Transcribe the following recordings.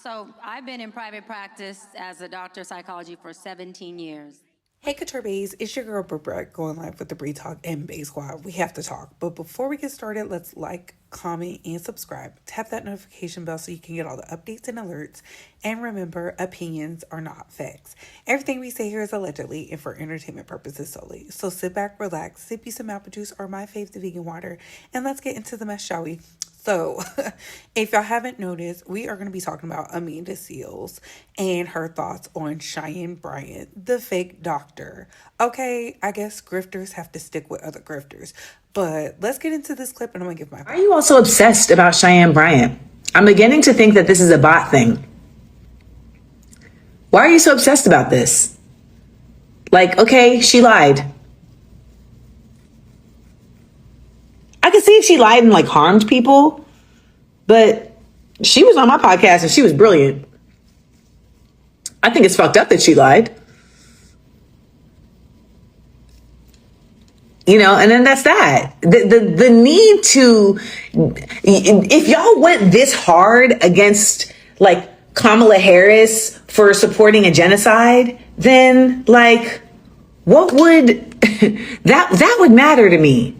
So I've been in private practice as a doctor of psychology for 17 years. Hey Couture Bays, it's your girl Brett going live with the Bree Talk and Bay Squad. We have to talk. But before we get started, let's like, comment, and subscribe. Tap that notification bell so you can get all the updates and alerts. And remember, opinions are not facts. Everything we say here is allegedly and for entertainment purposes solely. So sit back, relax, sip you some apple juice or my favorite vegan water, and let's get into the mess, shall we? So, if y'all haven't noticed, we are going to be talking about Amanda Seales and her thoughts on Cheyenne Bryant, the fake doctor. Okay, I guess grifters have to stick with other grifters. But let's get into this clip and I'm going to give my... Why are you all so obsessed about Cheyenne Bryant? I'm beginning to think that this is a bot thing. Why are you so obsessed about this? Like, okay, she lied. I could see if she lied and like harmed people, but she was on my podcast and she was brilliant. I think it's fucked up that she lied. You know, and then that's that. The need to, if y'all went this hard against like Kamala Harris for supporting a genocide, then like, what would, that would matter to me.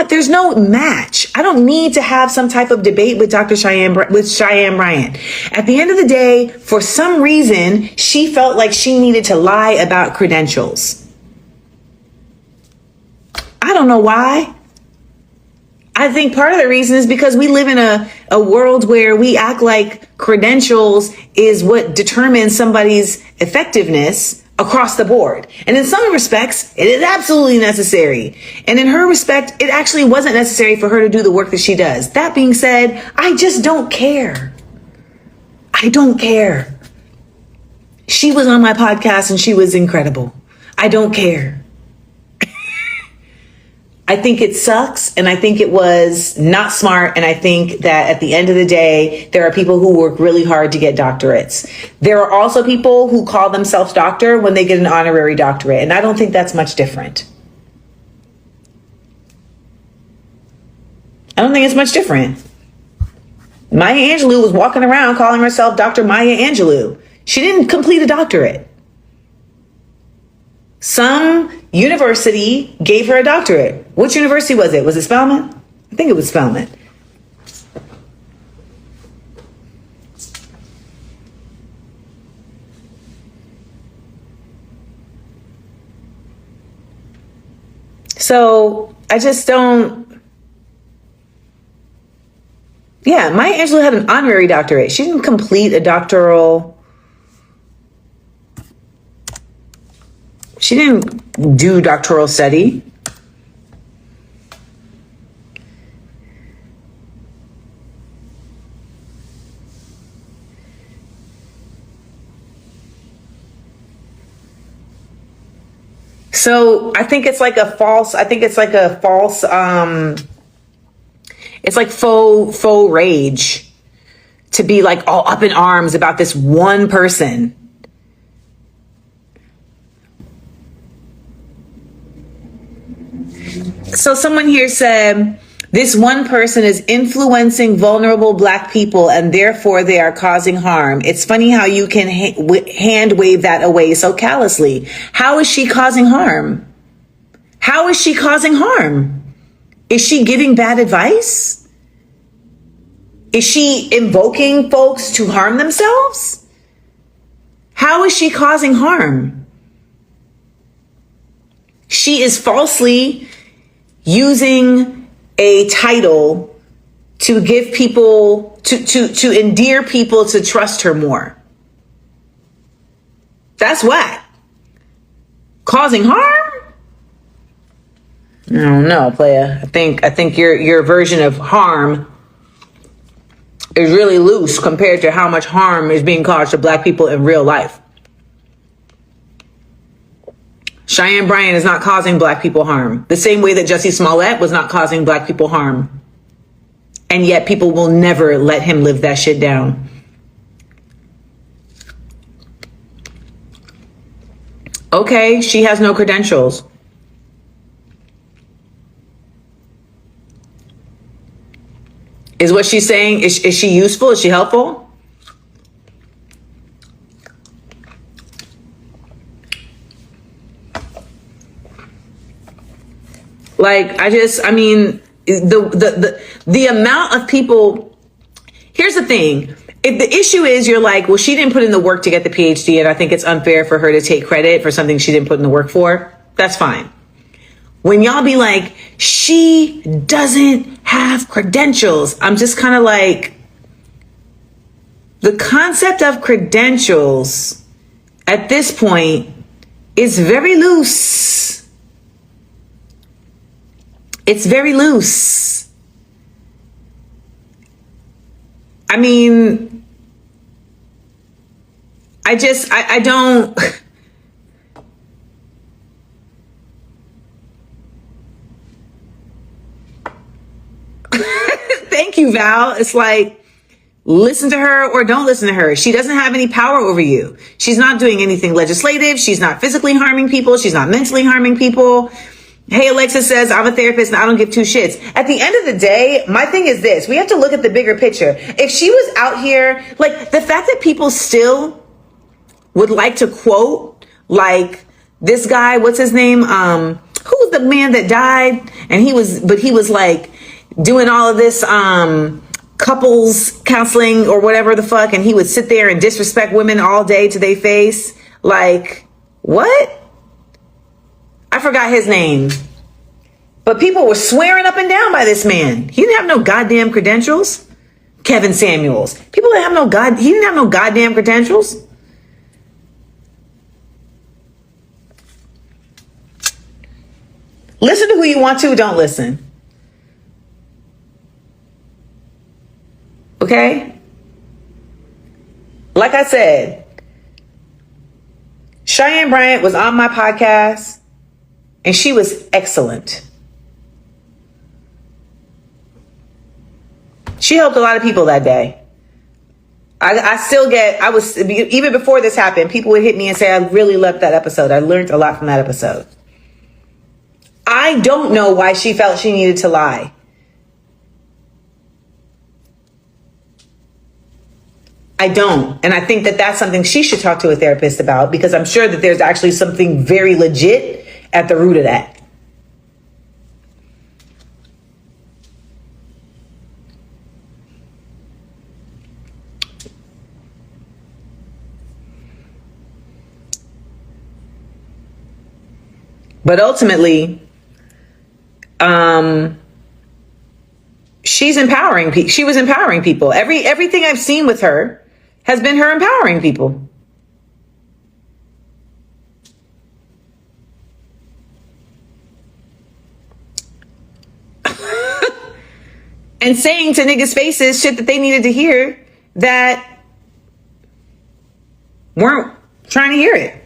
There's no match. I don't need to have some type of debate with Cheyenne Bryant. At the end of the day, for some reason, she felt like she needed to lie about credentials. I don't know why. I think part of the reason is because we live in a world where we act like credentials is what determines somebody's effectiveness across the board. And in some respects, it is absolutely necessary. And in her respect, it actually wasn't necessary for her to do the work that she does. That being said, I just don't care. I don't care. She was on my podcast and she was incredible. I don't care. I think it sucks, and I think it was not smart, and I think that at the end of the day, there are people who work really hard to get doctorates. There are also people who call themselves doctor when they get an honorary doctorate, and I don't think that's much different. I don't think it's much different. Maya Angelou was walking around calling herself Dr. Maya Angelou. She didn't complete a doctorate. Some university gave her a doctorate. Which university was it? Was it Spelman? I think it was Spelman. So I just don't. Yeah, Maya Angelou had an honorary doctorate. She didn't complete a doctoral. She didn't do doctoral study. So I think it's like it's like faux rage to be like all up in arms about this one person. So someone here said, this one person is influencing vulnerable Black people and therefore they are causing harm. It's funny how you can hand wave that away so callously. How is she causing harm? How is she causing harm? Is she giving bad advice? Is she invoking folks to harm themselves? How is she causing harm? She is falsely using a title to give people, to endear people to trust her more. That's whack. Causing harm? I don't know, playa. I think your version of harm is really loose compared to how much harm is being caused to Black people in real life. Cheyenne Bryant is not causing Black people harm, the same way that Jussie Smollett was not causing Black people harm. And yet people will never let him live that shit down. Okay, she has no credentials. Is what she's saying, is she useful? Is she helpful? Like, I mean, the amount of people, here's the thing. If the issue is you're like, well, she didn't put in the work to get the PhD, and I think it's unfair for her to take credit for something she didn't put in the work for, that's fine. When y'all be like, she doesn't have credentials, I'm just kind of like, the concept of credentials at this point is very loose. It's very loose. I mean, I don't. Thank you, Val. It's like, listen to her or don't listen to her. She doesn't have any power over you. She's not doing anything legislative. She's not physically harming people. She's not mentally harming people. Hey, Alexa says, I'm a therapist and I don't give two shits. At the end of the day, my thing is this. We have to look at the bigger picture. If she was out here, like the fact that people still would like to quote, like this guy, what's his name? Who's the man that died? And he was like doing all of this, couples counseling or whatever the fuck. And he would sit there and disrespect women all day to their face. Like, what? I forgot his name, but people were swearing up and down by this man. He didn't have no goddamn credentials. Kevin Samuels. People that have he didn't have no goddamn credentials. Listen to who you want to, don't listen. Okay? Like I said, Cheyenne Bryant was on my podcast. And she was excellent. She helped a lot of people that day. Even before this happened, people would hit me and say, I really loved that episode. I learned a lot from that episode. I don't know why she felt she needed to lie. I don't. And I think that that's something she should talk to a therapist about, because I'm sure that there's actually something very legit at the root of that. But ultimately, she was empowering people. Everything I've seen with her has been her empowering people. And saying to niggas' faces shit that they needed to hear that weren't trying to hear it.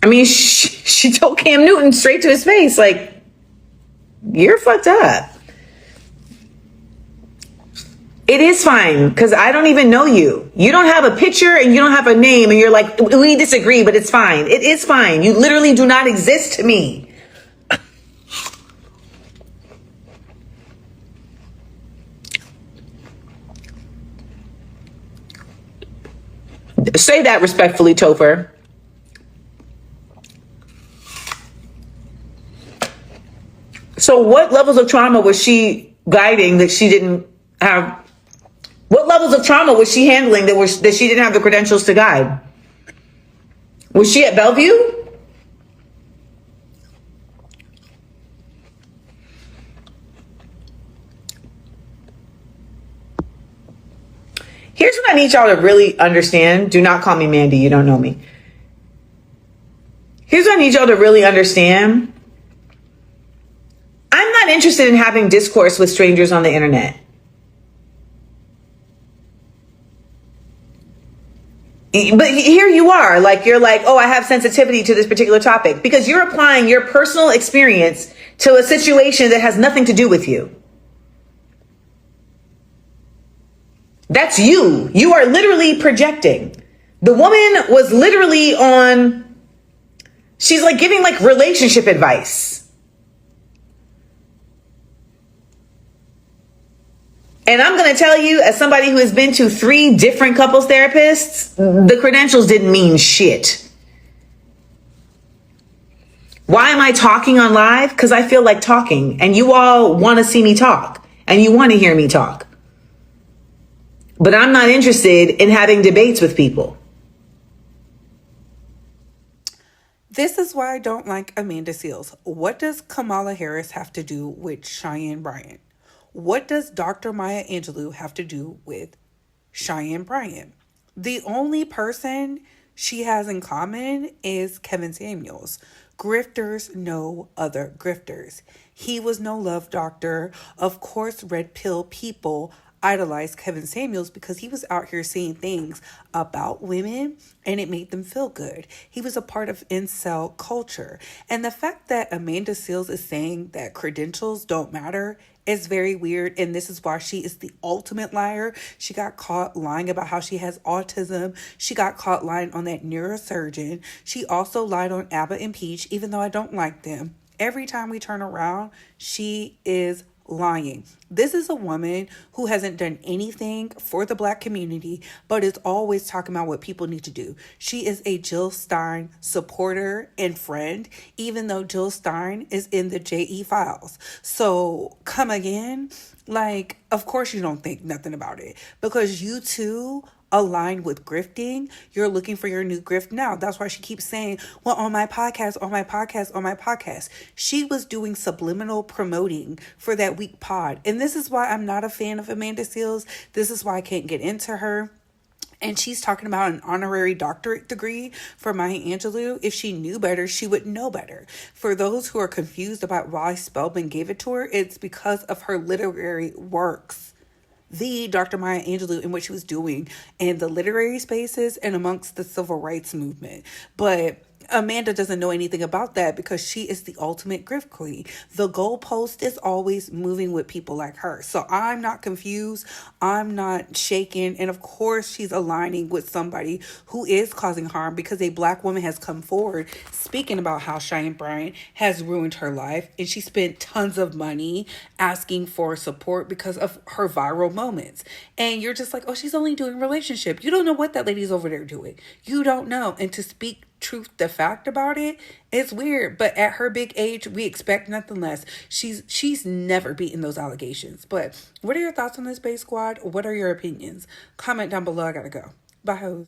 I mean, she told Cam Newton straight to his face, like, you're fucked up. It is fine, because I don't even know you. You don't have a picture and you don't have a name, and you're like, we disagree, but it's fine. It is fine. You literally do not exist to me. Say that respectfully, Topher. So what levels of trauma was she guiding that she didn't have? What levels of trauma was she handling that she didn't have the credentials to guide? Was she at Bellevue? Here's what I need y'all to really understand. Do not call me Mandy. You don't know me. Here's what I need y'all to really understand. I'm not interested in having discourse with strangers on the internet. But here you are, like, you're like, oh, I have sensitivity to this particular topic, because you're applying your personal experience to a situation that has nothing to do with you. That's you. You are literally projecting. The woman was literally she's like giving like relationship advice. And I'm going to tell you, as somebody who has been to 3 different couples therapists, the credentials didn't mean shit. Why am I talking on live? Because I feel like talking, and you all want to see me talk, and you want to hear me talk. But I'm not interested in having debates with people. This is why I don't like Amanda Seales. What does Kamala Harris have to do with Cheyenne Bryant? What does Dr. Maya Angelou have to do with Cheyenne Bryant? The only person she has in common is Kevin Samuels. Grifters know other grifters. He was no love doctor. Of course, red pill people idolized Kevin Samuels because he was out here saying things about women and it made them feel good. He was a part of incel culture. And the fact that Amanda Seales is saying that credentials don't matter is very weird. And this is why she is the ultimate liar. She got caught lying about how she has autism. She got caught lying on that neurosurgeon. She also lied on Abba and Peach, even though I don't like them. Every time we turn around, she is lying. This is a woman who hasn't done anything for the Black community, but is always talking about what people need to do. She is a Jill Stein supporter and friend, even though Jill Stein is in the JE files. So come again, like, of course you don't think nothing about it because you too aligned with grifting. You're looking for your new grift now. That's why she keeps saying, well, on my podcast, on my podcast, on my podcast. She was doing subliminal promoting for that week pod. And this is why I'm not a fan of Amanda Seales. This is why I can't get into her. And she's talking about an honorary doctorate degree for Maya Angelou. If she knew better, she would know better. For those who are confused about why Spelman gave it to her, it's because of her literary works. The Dr. Maya Angelou in what she was doing in the literary spaces and amongst the civil rights movement. But Amanda doesn't know anything about that because she is the ultimate grift queen. The goalpost is always moving with people like her. So I'm not confused. I'm not shaken. And of course, she's aligning with somebody who is causing harm because a Black woman has come forward speaking about how Cheyenne Bryant has ruined her life. And she spent tons of money asking for support because of her viral moments. And you're just like, oh, she's only doing relationship. You don't know what that lady's over there doing. You don't know. And to speak truth, the fact about it, it's weird. But at her big age, we expect nothing less. She's never beaten those allegations. But what are your thoughts on this, Base Squad? What are your opinions? Comment down below. I gotta go. Bye, hoes.